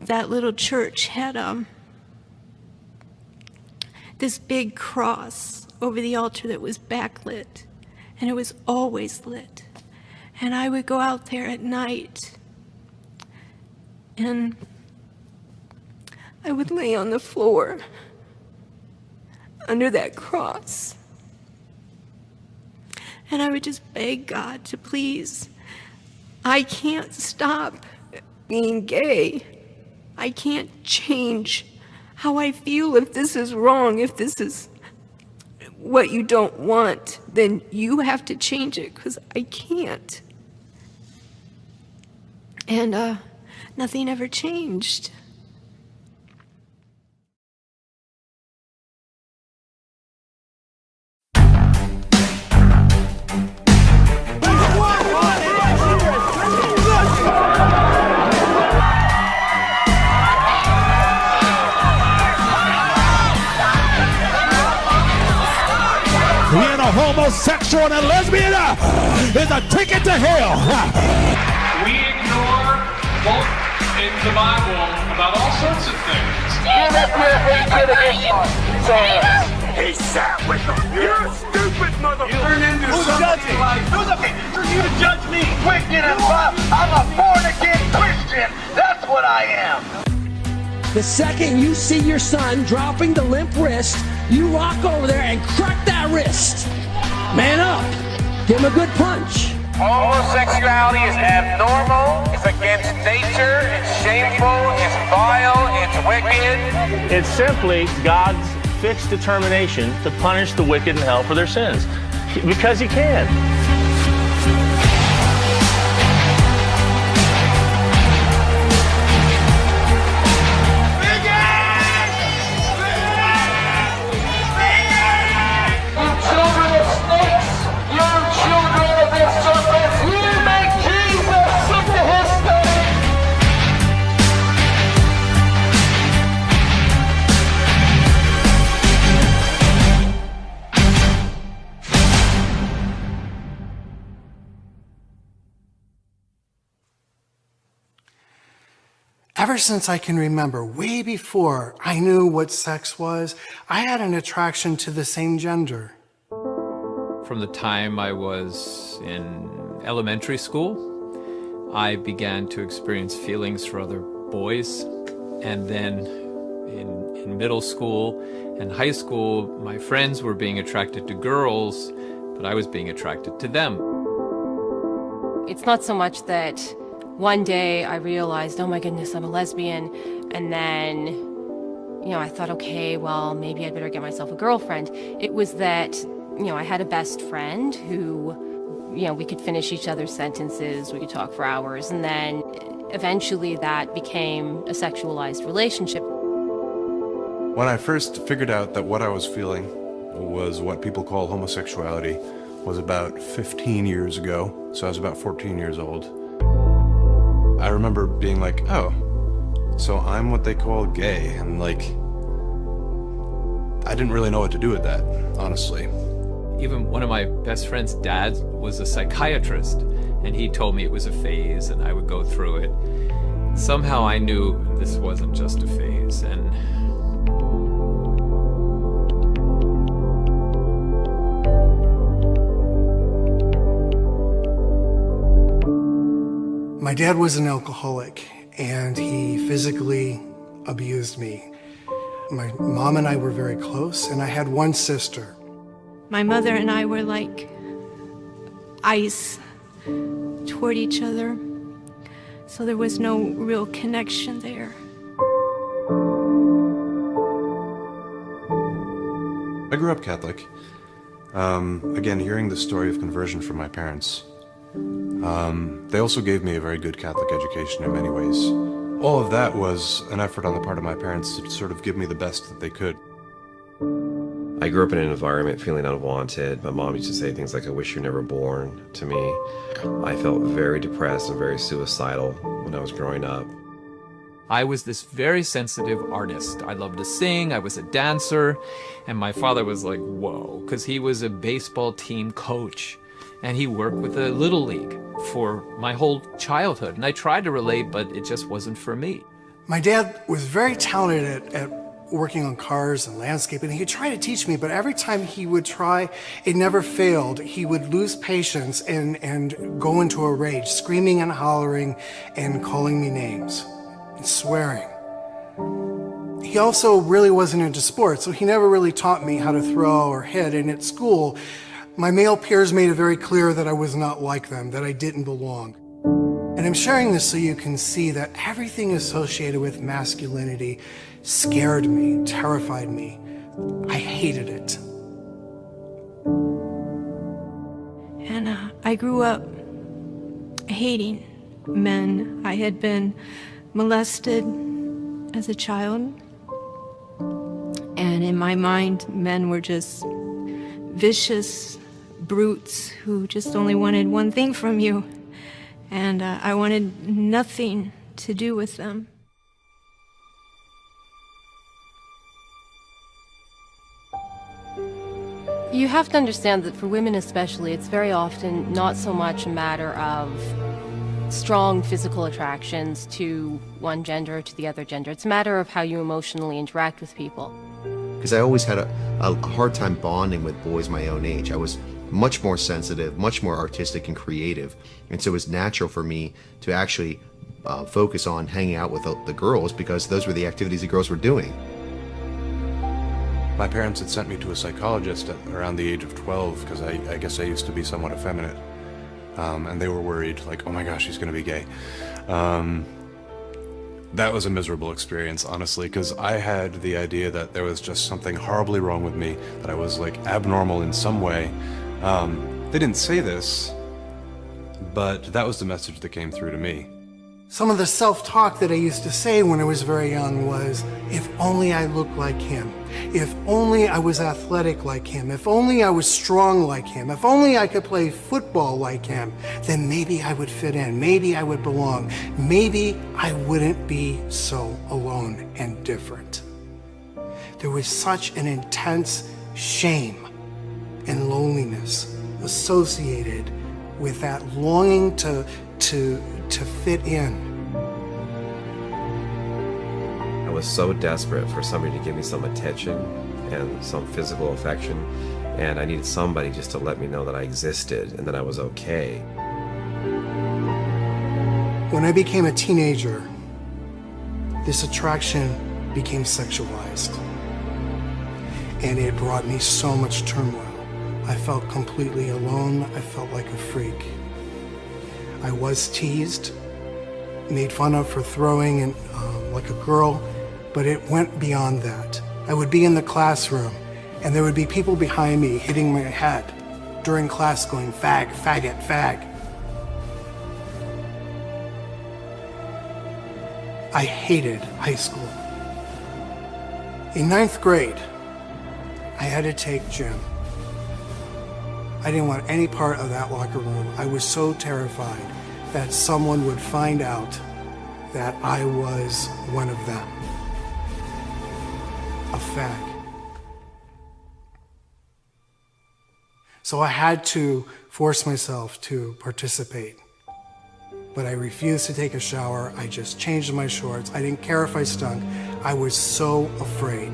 that little church had this big cross over the altar that was backlit, and it was always lit. And I would go out there at night, and I would lay on the floor under that cross, and I would just beg God to please, I can't stop being gay. I can't change how I feel. If this is wrong, if this is what you don't want, then you have to change it, because I can't. And nothing ever changed. Being a homosexual and a lesbian is a ticket to hell. We ignore both in the Bible about all sorts of things. He sat with them. You're a stupid motherfucker. Who's judging? Who's okay for you to judge me? Wicked and rough. I'm a born-again Christian. That's what I am. The second you see your son dropping the limp wrist, you walk over there and crack that wrist. Man up. Give him a good punch. Homosexuality is abnormal. It's against nature. It's shameful. It's vile. It's wicked. It's simply God's fixed determination to punish the wicked in hell for their sins. Because he can. Ever since I can remember, way before I knew what sex was, I had an attraction to the same gender. From the time I was in elementary school, I began to experience feelings for other boys. And then in middle school and high school, my friends were being attracted to girls, but I was being attracted to them. It's not so much that one day I realized, oh my goodness, I'm a lesbian. And then, I thought, okay, well, maybe I'd better get myself a girlfriend. It was that, I had a best friend who, we could finish each other's sentences, we could talk for hours. And then eventually that became a sexualized relationship. When I first figured out that what I was feeling was what people call homosexuality was about 15 years ago. So I was about 14 years old. I remember being like, oh, so I'm what they call gay, and I didn't really know what to do with that, honestly. Even one of my best friend's dad was a psychiatrist, and he told me it was a phase and I would go through it. Somehow I knew this wasn't just a phase, and my dad was an alcoholic, and he physically abused me. My mom and I were very close, and I had one sister. My mother and I were like ice toward each other, so there was no real connection there. I grew up Catholic. Again, hearing the story of conversion from my parents, they also gave me a very good Catholic education in many ways. All of that was an effort on the part of my parents to sort of give me the best that they could. I grew up in an environment feeling unwanted. My mom used to say things like, I wish you were never born to me. I felt very depressed and very suicidal when I was growing up. I was this very sensitive artist. I loved to sing, I was a dancer, and my father was like, whoa, because he was a baseball team coach. And he worked with the Little League for my whole childhood. And I tried to relate, but it just wasn't for me. My dad was very talented at working on cars and landscaping. He would try to teach me, but every time he would try, it never failed. He would lose patience and go into a rage, screaming and hollering and calling me names and swearing. He also really wasn't into sports, so he never really taught me how to throw or hit. And at school, my male peers made it very clear that I was not like them, that I didn't belong. And I'm sharing this so you can see that everything associated with masculinity scared me, terrified me. I hated it. And I grew up hating men. I had been molested as a child. And in my mind, men were just vicious brutes who just only wanted one thing from you. And I wanted nothing to do with them. You have to understand that for women especially, it's very often not so much a matter of strong physical attractions to one gender or to the other gender. It's a matter of how you emotionally interact with people. Because I always had a hard time bonding with boys my own age. I was much more sensitive, much more artistic and creative. And so it was natural for me to actually focus on hanging out with the girls because those were the activities the girls were doing. My parents had sent me to a psychologist at around the age of 12 because I guess I used to be somewhat effeminate. And they were worried, like, oh my gosh, he's gonna be gay. That was a miserable experience, honestly, because I had the idea that there was just something horribly wrong with me, that I was like abnormal in some way. They didn't say this, but that was the message that came through to me. Some of the self-talk that I used to say when I was very young was, if only I looked like him, if only I was athletic like him, if only I was strong like him, if only I could play football like him, then maybe I would fit in, maybe I would belong, maybe I wouldn't be so alone and different. There was such an intense shame and loneliness associated with that longing to fit in. I was so desperate for somebody to give me some attention and some physical affection, and I needed somebody just to let me know that I existed and that I was okay. When I became a teenager, this attraction became sexualized, and it brought me so much turmoil. I felt completely alone. I felt like a freak. I was teased, made fun of for throwing and like a girl, but it went beyond that. I would be in the classroom and there would be people behind me hitting my head during class going, fag, faggot, fag. I hated high school. In 9th grade, I had to take gym. I didn't want any part of that locker room. I was so terrified that someone would find out that I was one of them. A fag. So I had to force myself to participate. But I refused to take a shower. I just changed my shorts. I didn't care if I stunk. I was so afraid.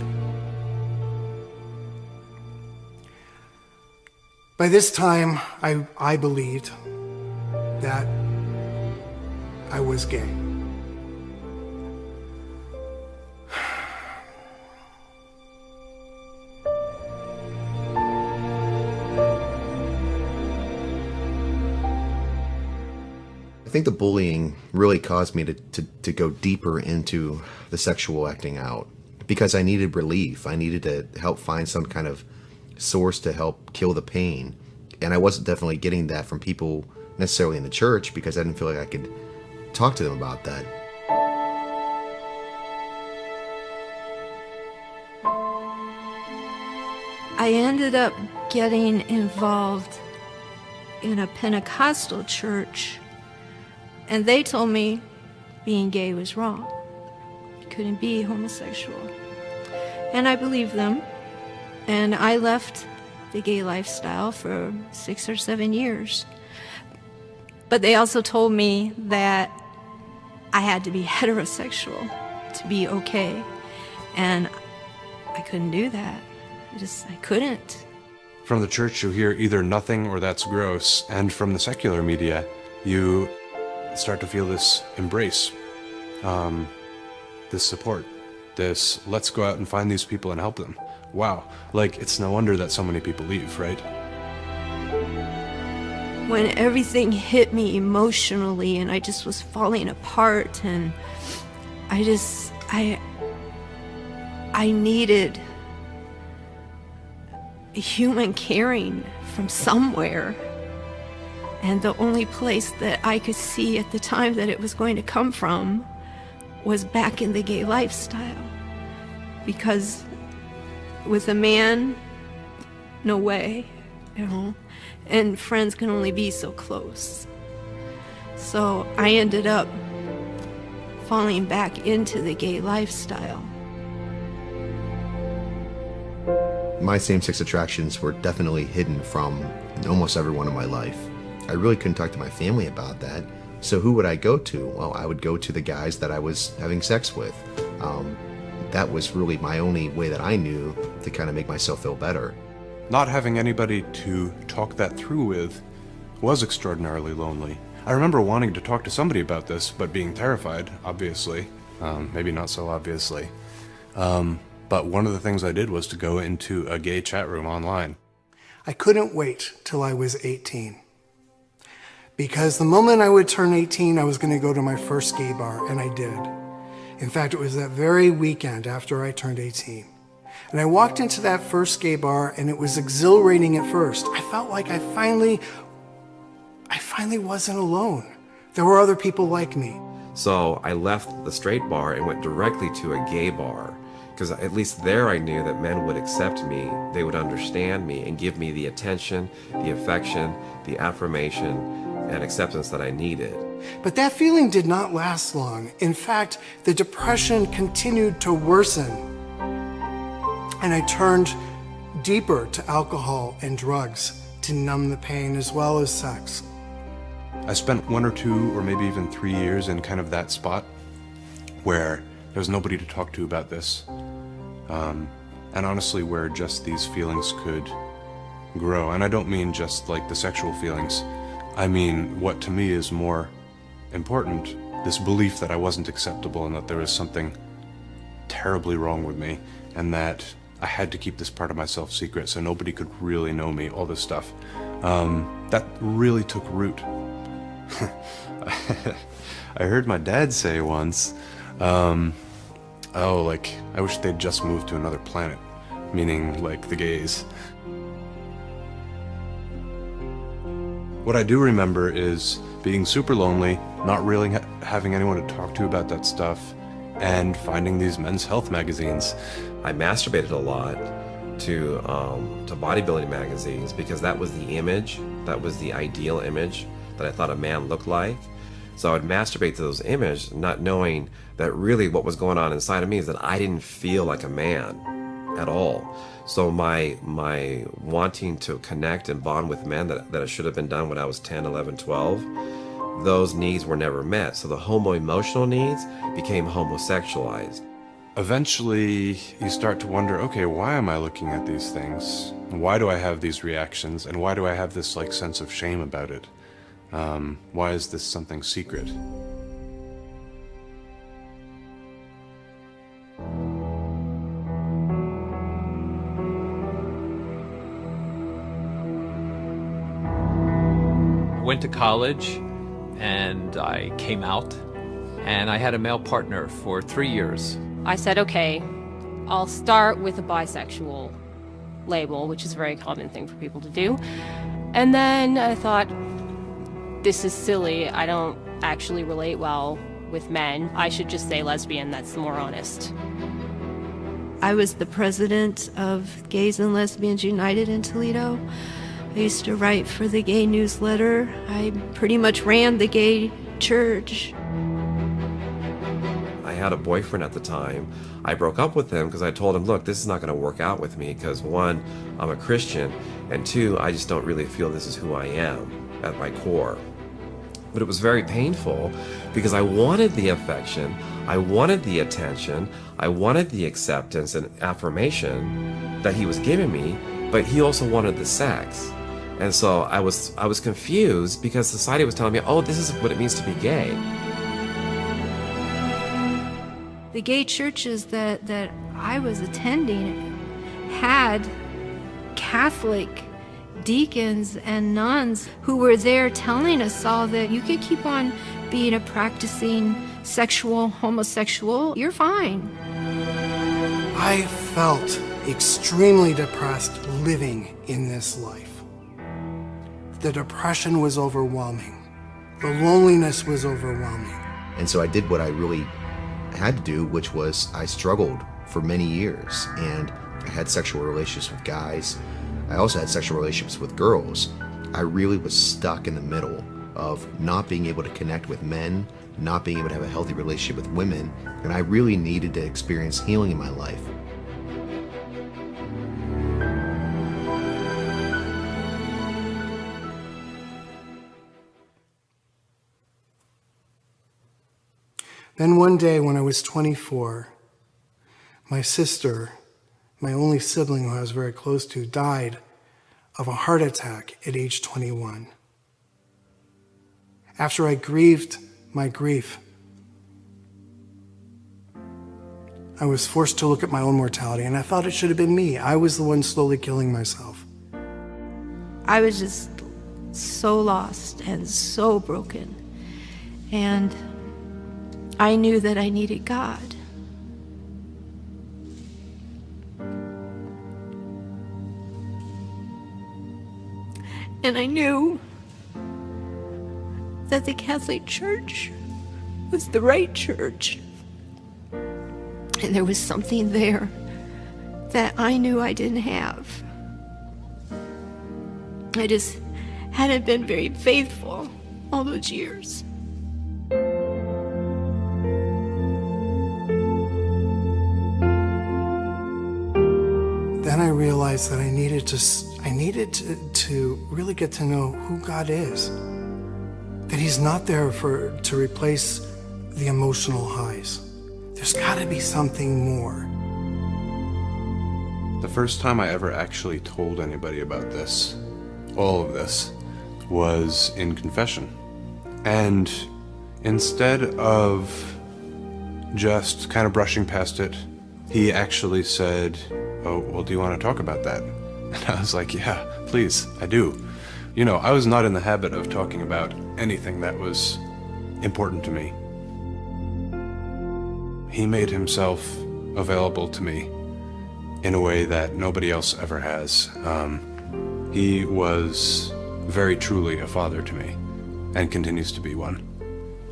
By this time, I believed that I was gay. I think the bullying really caused me to go deeper into the sexual acting out because I needed relief. I needed to help find some kind of source to help kill the pain. And I wasn't definitely getting that from people necessarily in the church because I didn't feel like I could talk to them about that. I ended up getting involved in a Pentecostal church, and they told me being gay was wrong. You couldn't be homosexual. And I believed them. And I left the gay lifestyle for 6 or 7 years. But they also told me that I had to be heterosexual. to be okay. And I couldn't do that. I couldn't. From the church, you hear either nothing or that's gross, and from the secular media, you start to feel this embrace, this support, this let's go out and find these people and help them. Wow, like it's no wonder that so many people leave, right? When everything hit me emotionally and I just was falling apart, and I needed human caring from somewhere. And the only place that I could see at the time that it was going to come from was back in the gay lifestyle. Because with a man, no way, you know, and friends can only be so close. So I ended up falling back into the gay lifestyle. My same-sex attractions were definitely hidden from almost everyone in my life. I really couldn't talk to my family about that. So who would I go to? Well, I would go to the guys that I was having sex with. That was really my only way that I knew to kind of make myself feel better. Not having anybody to talk that through with was extraordinarily lonely. I remember wanting to talk to somebody about this, but being terrified, obviously. Maybe not so obviously. But one of the things I did was to go into a gay chat room online. I couldn't wait till I was 18. Because the moment I would turn 18, I was going to go to my first gay bar, and I did. In fact, it was that very weekend after I turned 18. And I walked into that first gay bar, and it was exhilarating at first. I felt like I finally wasn't alone. There were other people like me. So I left the straight bar and went directly to a gay bar, because at least there I knew that men would accept me, they would understand me and give me the attention, the affection, the affirmation, and acceptance that I needed. But that feeling did not last long. In fact, the depression continued to worsen. And I turned deeper to alcohol and drugs to numb the pain as well as sex. I spent 1 or 2 or maybe even 3 years in kind of that spot where there was nobody to talk to about this. And honestly, where just these feelings could grow. And I don't mean just like the sexual feelings. I mean, what to me is more important, this belief that I wasn't acceptable and that there was something terribly wrong with me, and that I had to keep this part of myself secret so nobody could really know me, all this stuff. That really took root. I heard my dad say once, oh, like, I wish they'd just moved to another planet, meaning like the gays. What I do remember is being super lonely, not really having anyone to talk to about that stuff, and finding these men's health magazines. I masturbated a lot to bodybuilding magazines because that was the image, that was the ideal image that I thought a man looked like. So I would masturbate to those images, not knowing that really what was going on inside of me is that I didn't feel like a man at all. So my wanting to connect and bond with men that should have been done when I was 10, 11, 12, those needs were never met. So the homo-emotional needs became homosexualized. Eventually, you start to wonder, okay, why am I looking at these things? Why do I have these reactions? And why do I have this like sense of shame about it? Why is this something secret? Went to college and I came out, and I had a male partner for 3 years. I said, okay, I'll start with a bisexual label, which is a very common thing for people to do. And then I thought, this is silly. I don't actually relate well with men. I should just say lesbian. That's more honest. I was the president of Gays and Lesbians United in Toledo. I used to write for the gay newsletter. I pretty much ran the gay church. I had a boyfriend at the time. I broke up with him because I told him, look, this is not going to work out with me because 1, I'm a Christian, and 2, I just don't really feel this is who I am at my core. But it was very painful because I wanted the affection, I wanted the attention, I wanted the acceptance and affirmation that he was giving me, but he also wanted the sex. And so I was confused because society was telling me, oh, this is what it means to be gay. The gay churches that I was attending had Catholic deacons and nuns who were there telling us all that you could keep on being a practicing sexual homosexual, you're fine. I felt extremely depressed living in this life. The depression was overwhelming. The loneliness was overwhelming. And so I did what I really had to do, which was I struggled for many years, and I had sexual relationships with guys. I also had sexual relationships with girls. I really was stuck in the middle of not being able to connect with men, not being able to have a healthy relationship with women, and I really needed to experience healing in my life. Then one day when I was 24, my sister, my only sibling who I was very close to, died of a heart attack at age 21. After I grieved my grief, I was forced to look at my own mortality, and I thought it should have been me. I was the one slowly killing myself. I was just so lost and so broken. And I knew that I needed God. And I knew that the Catholic Church was the right church. And there was something there that I knew I didn't have. I just hadn't been very faithful all those years. Then I realized that I needed to really get to know who God is. That he's not there to replace the emotional highs. There's got to be something more. The first time I ever actually told anybody about this, all of this, was in confession. And instead of just kind of brushing past it, he actually said, oh, well, do you want to talk about that? And I was like, yeah, please, I do. You know, I was not in the habit of talking about anything that was important to me. He made himself available to me in a way that nobody else ever has. He was very truly a father to me and continues to be one.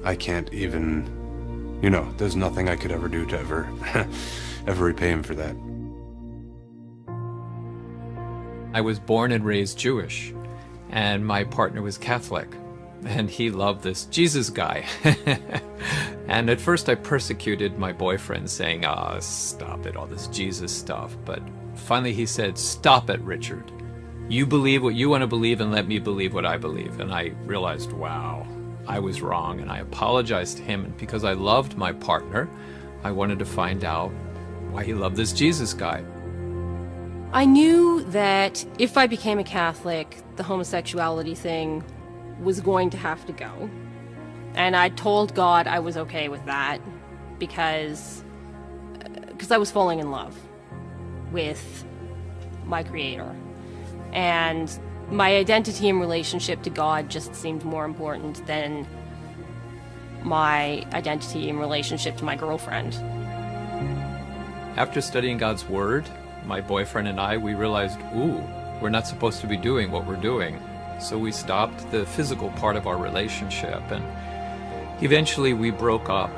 I can't even, you know, there's nothing I could ever do to ever repay him for that. I was born and raised Jewish, and my partner was Catholic, and he loved this Jesus guy. And at first I persecuted my boyfriend, saying, "Ah, stop it, all this Jesus stuff." But finally he said, "Stop it, Richard. You believe what you want to believe and let me believe what I believe." And I realized, wow, I was wrong, and I apologized to him. And because I loved my partner, I wanted to find out why he loved this Jesus guy. I knew that if I became a Catholic, the homosexuality thing was going to have to go. And I told God I was okay with that because I was falling in love with my Creator. And my identity and relationship to God just seemed more important than my identity and relationship to my girlfriend. After studying God's Word, my boyfriend and I, we realized, ooh, we're not supposed to be doing what we're doing. So we stopped the physical part of our relationship, and eventually we broke up.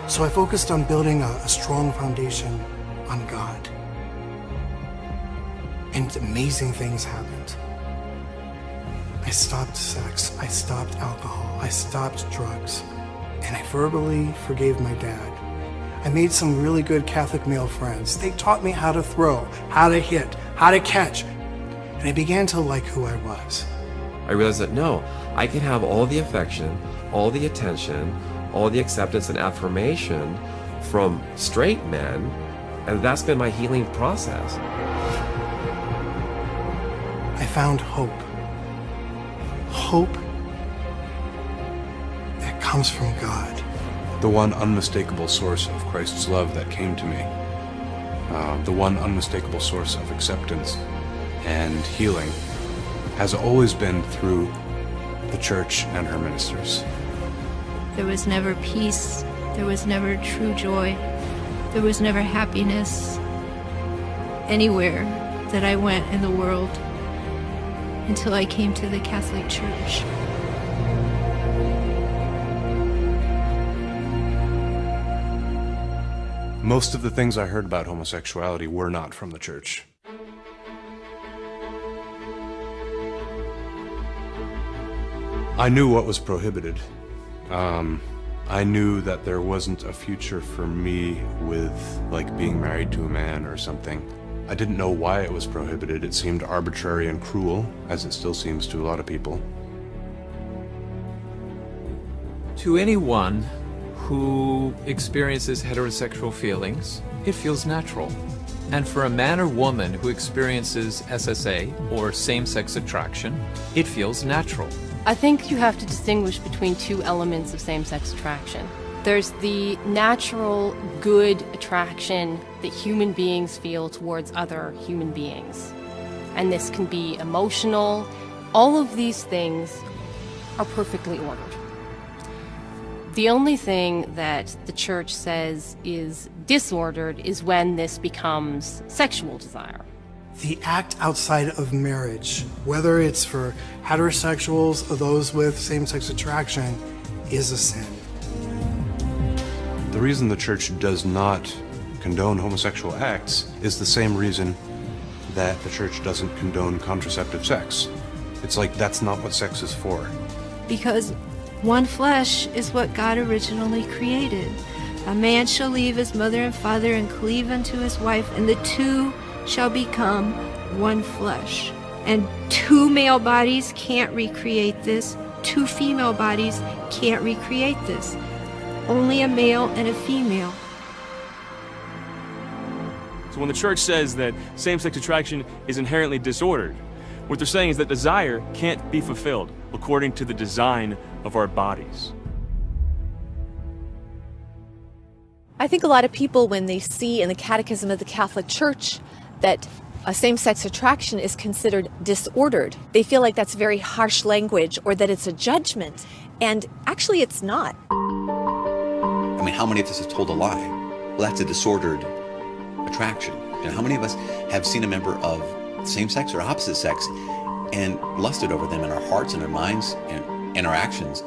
So I focused on building a strong foundation on God. And amazing things happened. I stopped sex, I stopped alcohol, I stopped drugs, and I verbally forgave my dad. I made some really good Catholic male friends. They taught me how to throw, how to hit, how to catch, and I began to like who I was. I realized that no, I can have all the affection, all the attention, all the acceptance and affirmation from straight men, and that's been my healing process. I found hope. Hope that comes from God. The one unmistakable source of Christ's love that came to me. The one unmistakable source of acceptance and healing has always been through the church and her ministers. There was never peace. There was never true joy. There was never happiness anywhere that I went in the world until I came to the Catholic Church. Most of the things I heard about homosexuality were not from the church. I knew what was prohibited. I knew that there wasn't a future for me with, like, being married to a man or something. I didn't know why it was prohibited. It seemed arbitrary and cruel, as it still seems to a lot of people. To anyone who experiences heterosexual feelings, it feels natural. And for a man or woman who experiences SSA, or same-sex attraction, it feels natural. I think you have to distinguish between two elements of same-sex attraction. There's the natural, good attraction that human beings feel towards other human beings. And this can be emotional. All of these things are perfectly ordered. The only thing that the church says is disordered is when this becomes sexual desire. The act outside of marriage, whether it's for heterosexuals or those with same-sex attraction, is a sin. The reason the church does not condone homosexual acts is the same reason that the church doesn't condone contraceptive sex. It's like that's not what sex is for. Because one flesh is what God originally created. A man shall leave his mother and father and cleave unto his wife, and the two shall become one flesh. And two male bodies can't recreate this. Two female bodies can't recreate this. Only a male and a female. So when the church says that same-sex attraction is inherently disordered, what they're saying is that desire can't be fulfilled according to the design of our bodies. I think a lot of people, when they see in the Catechism of the Catholic Church that a same-sex attraction is considered disordered, they feel like that's very harsh language or that it's a judgment. And actually it's not. I mean, how many of us have told a lie? Well, that's a disordered attraction. And how many of us have seen a member of same-sex or opposite sex and lusted over them in our hearts and our minds and in our actions?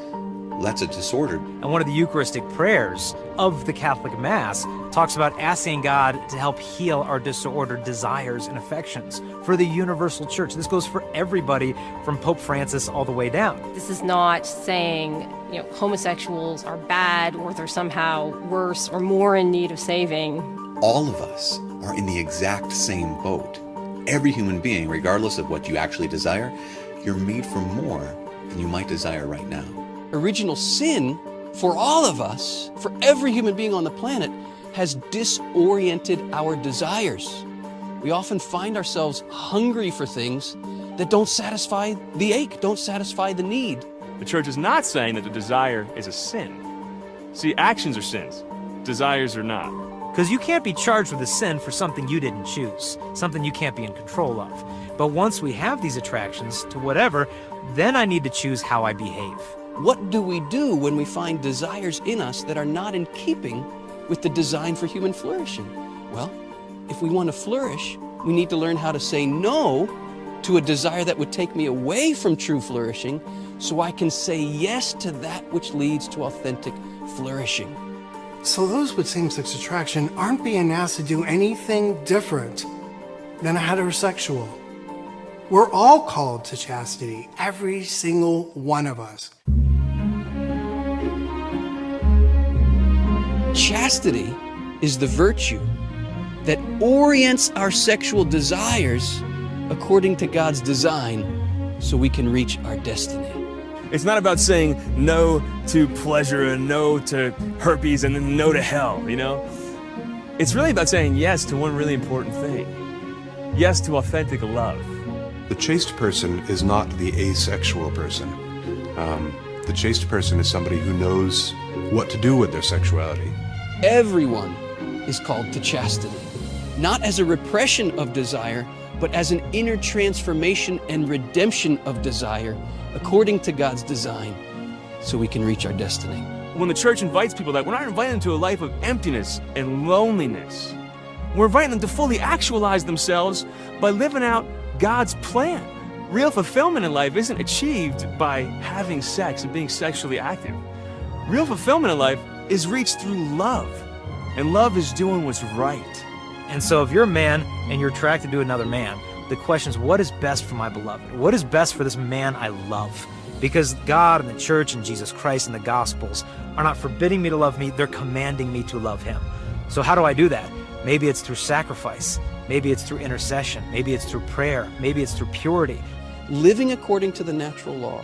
That's a disordered. And one of the Eucharistic prayers of the Catholic Mass talks about asking God to help heal our disordered desires and affections for the universal church. This goes for everybody from Pope Francis all the way down. This is not saying, homosexuals are bad or they're somehow worse or more in need of saving. All of us are in the exact same boat. Every human being, regardless of what you actually desire, you're made for more than you might desire right now. Original sin for all of us, for every human being on the planet, has disoriented our desires. We often find ourselves hungry for things that don't satisfy the ache, don't satisfy the need. The church is not saying that the desire is a sin. See, actions are sins. Desires are not. Because you can't be charged with a sin for something you didn't choose, something you can't be in control of. But once we have these attractions to whatever, then I need to choose how I behave. What do we do when we find desires in us that are not in keeping with the design for human flourishing? Well, if we want to flourish, we need to learn how to say no to a desire that would take me away from true flourishing, so I can say yes to that which leads to authentic flourishing. So those with same-sex attraction aren't being asked to do anything different than a heterosexual. We're all called to chastity, every single one of us. Chastity is the virtue that orients our sexual desires according to God's design so we can reach our destiny. It's not about saying no to pleasure and no to herpes and then no to hell, you know? It's really about saying yes to one really important thing. Yes to authentic love. The chaste person is not the asexual person. The chaste person is somebody who knows what to do with their sexuality. Everyone is called to chastity, not as a repression of desire, but as an inner transformation and redemption of desire according to God's design, so we can reach our destiny. When the church invites people, that we're not inviting them to a life of emptiness and loneliness. We're inviting them to fully actualize themselves by living out God's plan. Real fulfillment in life isn't achieved by having sex and being sexually active. Real fulfillment in life is reached through love, and love is doing what's right. And so if you're a man and you're attracted to another man, the question is, what is best for my beloved? What is best for this man I love? Because God and the church and Jesus Christ and the Gospels are not forbidding me to love me, they're commanding me to love him. So how do I do that? Maybe it's through sacrifice. Maybe it's through intercession. Maybe it's through prayer. Maybe it's through purity. Living according to the natural law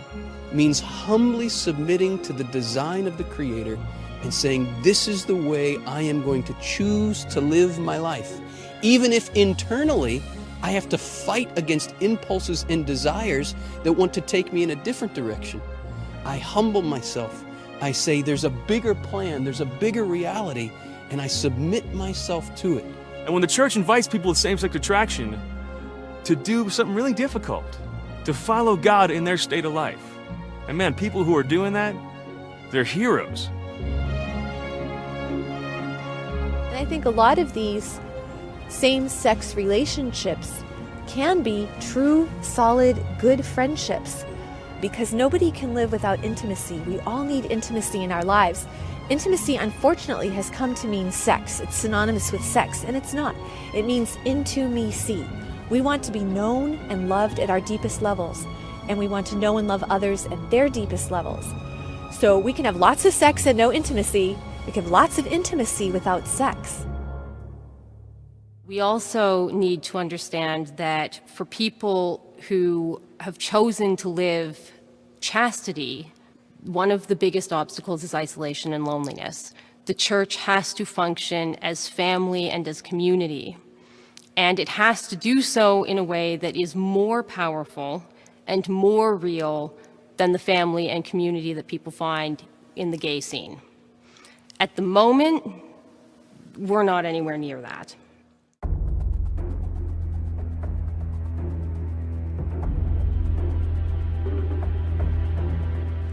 means humbly submitting to the design of the Creator and saying, this is the way I am going to choose to live my life. Even if internally, I have to fight against impulses and desires that want to take me in a different direction. I humble myself. I say, there's a bigger plan, there's a bigger reality, and I submit myself to it. And when the church invites people with same-sex attraction to do something really difficult, to follow God in their state of life, and man, people who are doing that, they're heroes. And I think a lot of these same-sex relationships can be true, solid, good friendships, because nobody can live without intimacy. We all need intimacy in our lives. Intimacy, unfortunately, has come to mean sex. It's synonymous with sex, and it's not. It means into-me-see. We want to be known and loved at our deepest levels, and we want to know and love others at their deepest levels. So we can have lots of sex and no intimacy. We can have lots of intimacy without sex. We also need to understand that for people who have chosen to live chastity, one of the biggest obstacles is isolation and loneliness. The church has to function as family and as community, and it has to do so in a way that is more powerful and more real than the family and community that people find in the gay scene. At the moment, we're not anywhere near that.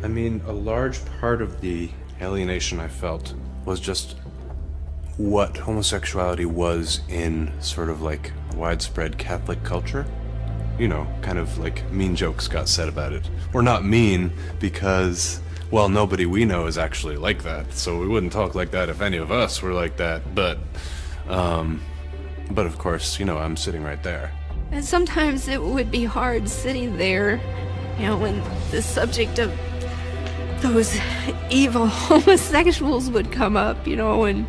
I mean, a large part of the alienation I felt was just what homosexuality was in sort of like widespread Catholic culture. You know, kind of like mean jokes got said about it. Or not mean because, well, nobody we know is actually like that, so we wouldn't talk like that if any of us were like that, but of course, you know, I'm sitting right there. And sometimes it would be hard sitting there, you know, when the subject of those evil homosexuals would come up, you know, and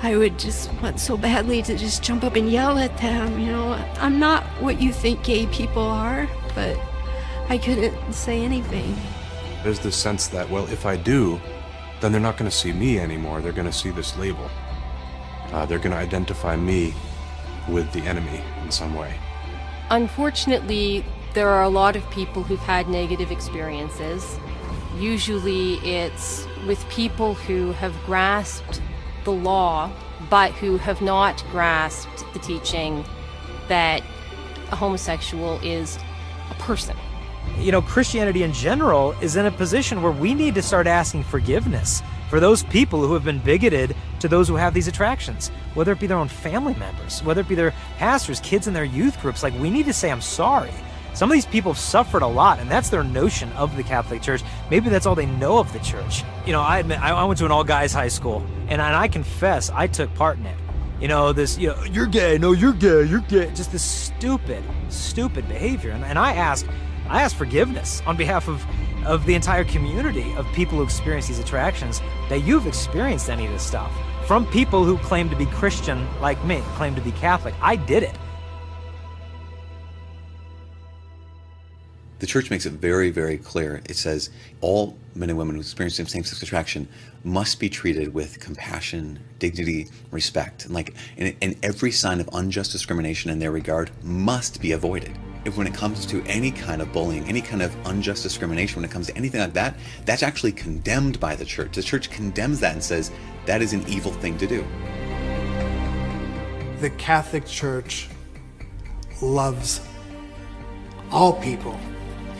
I would just want so badly to just jump up and yell at them, you know. I'm not what you think gay people are, but I couldn't say anything. There's this sense that, well, if I do, then they're not going to see me anymore. They're going to see this label. They're going to identify me with the enemy in some way. Unfortunately, there are a lot of people who've had negative experiences. Usually it's with people who have grasped the law, but who have not grasped the teaching that a homosexual is a person. You know, Christianity in general is in a position where we need to start asking forgiveness for those people who have been bigoted to those who have these attractions, whether it be their own family members, whether it be their pastors, kids in their youth groups. Like, we need to say, I'm sorry. Some of these people have suffered a lot, and that's their notion of the Catholic Church. Maybe that's all they know of the church. You know, I admit, I went to an all-guys high school, and I confess, I took part in it. You know, this, you know, you're gay, no, you're gay, you're gay. Just this stupid behavior. And I asked forgiveness on behalf of the entire community of people who experience these attractions, that you've experienced any of this stuff. From people who claim to be Christian like me, claim to be Catholic. I did it. The church makes it very, very clear. It says all men and women who experience same-sex attraction must be treated with compassion, dignity, respect. And every sign of unjust discrimination in their regard must be avoided. If when it comes to any kind of bullying, any kind of unjust discrimination, when it comes to anything like that, that's actually condemned by the church. The church condemns that and says that is an evil thing to do. The Catholic Church loves all people.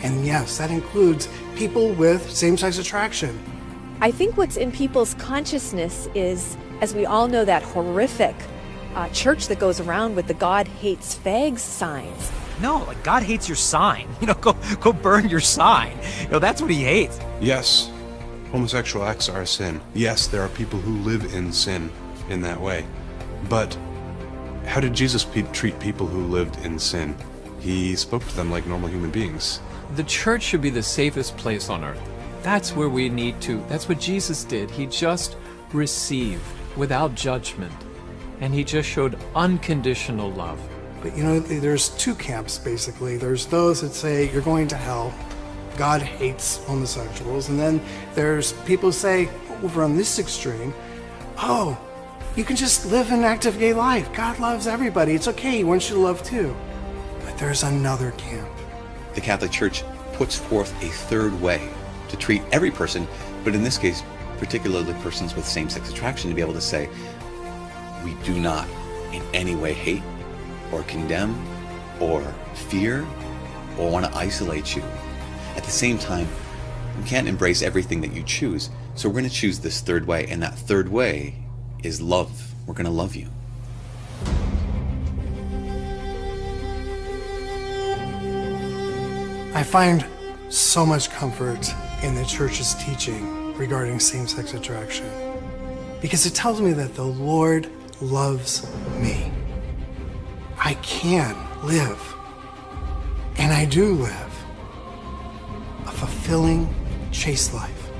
And yes, that includes people with same-sex attraction. I think what's in people's consciousness is, as we all know, that horrific church that goes around with the God hates fags signs. No, like God hates your sign. Go burn your sign. That's what he hates. Yes, homosexual acts are a sin. Yes, there are people who live in sin in that way. But how did Jesus treat people who lived in sin? He spoke to them like normal human beings. The church should be the safest place on earth. That's where we need to. That's what Jesus did. He just received without judgment. And he just showed unconditional love. But there's two camps basically. There's those that say you're going to hell. God hates homosexuals. And then there's people who say, over on this extreme, oh, you can just live an active gay life. God loves everybody. It's okay. He wants you to love too. But there's another camp. The Catholic Church puts forth a third way to treat every person, but in this case, particularly persons with same-sex attraction, to be able to say, we do not in any way hate or condemn or fear or want to isolate you. At the same time, we can't embrace everything that you choose, so we're going to choose this third way, and that third way is love. We're going to love you. I find so much comfort in the church's teaching regarding same-sex attraction because it tells me that the Lord loves me. I can live, and I do live, a fulfilling, chaste life.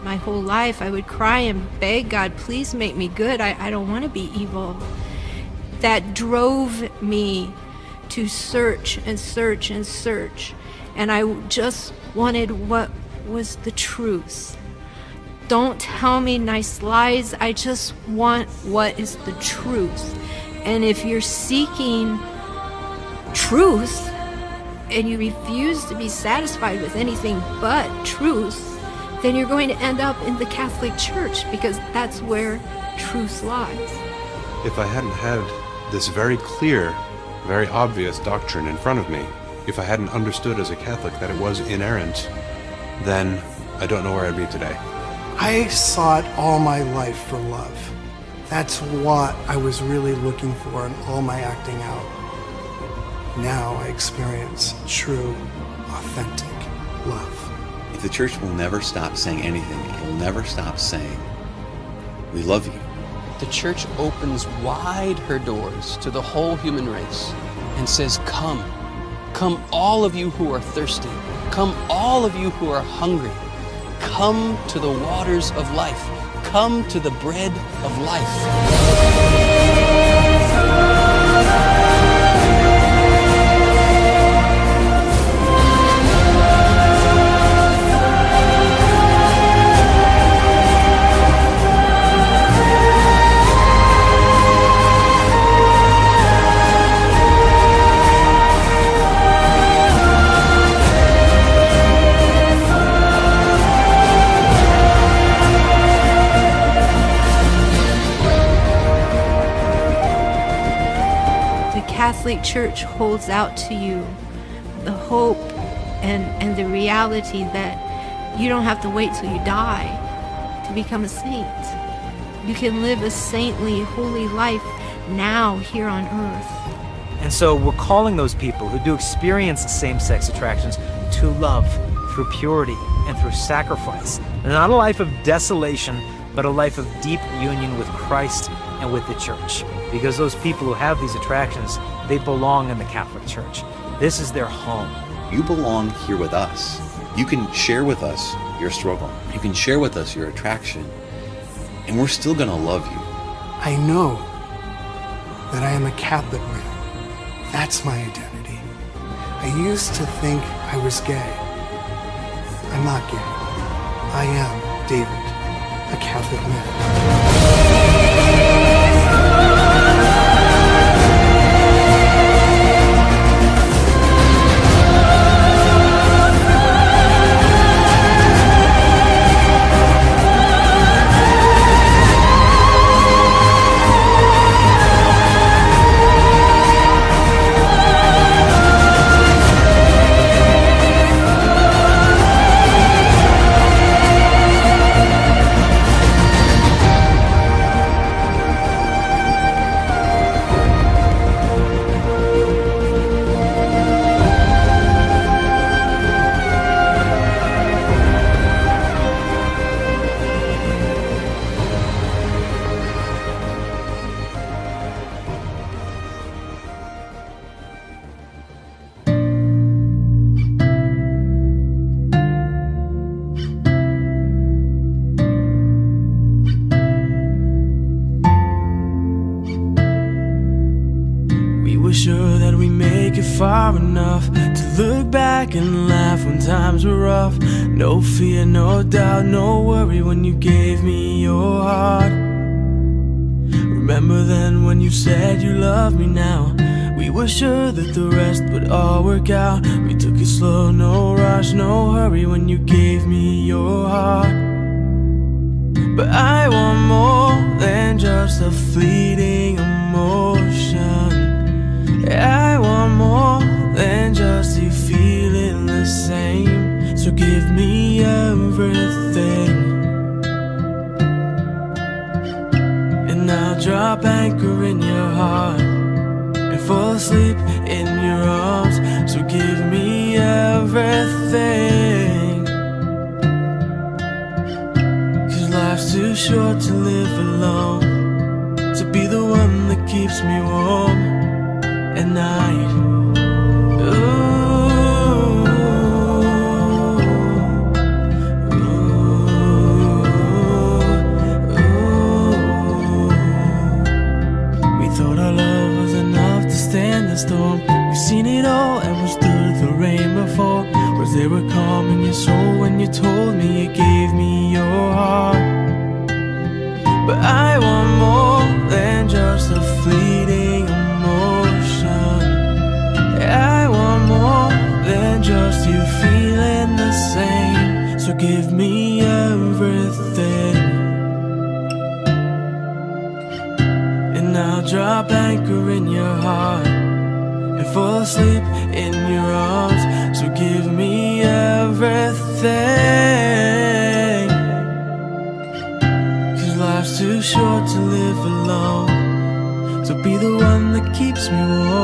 My whole life I would cry and beg God, please make me good. I don't want to be evil. That drove me to search and search and search. And I just wanted what was the truth. Don't tell me nice lies. I just want what is the truth. And if you're seeking truth and you refuse to be satisfied with anything but truth, then you're going to end up in the Catholic Church because that's where truth lies. If I hadn't had this very clear, very obvious doctrine in front of me, if I hadn't understood as a Catholic that it was inerrant, then I don't know where I'd be today. I sought all my life for love. That's what I was really looking for in all my acting out. Now I experience true, authentic love. If the church will never stop saying anything, it will never stop saying, we love you. The church opens wide her doors to the whole human race and says, come. Come all of you who are thirsty. Come all of you who are hungry. Come to the waters of life. Come to the bread of life. Catholic Church holds out to you the hope and the reality that you don't have to wait till you die to become a saint. You can live a saintly, holy life now here on earth. And so we're calling those people who do experience same-sex attractions to love through purity and through sacrifice. Not a life of desolation, but a life of deep union with Christ and with the church. Because those people who have these attractions, they belong in the Catholic Church. This is their home. You belong here with us. You can share with us your struggle. You can share with us your attraction. And we're still going to love you. I know that I am a Catholic man. That's my identity. I used to think I was gay. I'm not gay. I am David, a Catholic man. Sure that we make it far enough to look back and laugh when times were rough. No fear, no doubt, no worry when you gave me your heart. Remember then when you said you loved me now. We were sure that the rest would all work out. We took it slow, no rush, no hurry when you gave me your heart. But I want more than just a fleeting emotion. I want more than just you feeling the same. So give me everything, and I'll drop anchor in your heart and fall asleep in your arms. So give me everything, 'cause life's too short to live alone. So be the one that keeps me warm at night. We thought our love was enough to stand the storm. We've seen it all and we stood the rain before. Was there a calm in your soul when you told me you gave me your heart? But I want more than just a fleeting emotion. I want more than just you feeling the same. So give me everything, and I'll drop anchor in your heart and fall asleep in your arms. So give me everything, 'cause life's too short to live alone. So be the one that keeps me warm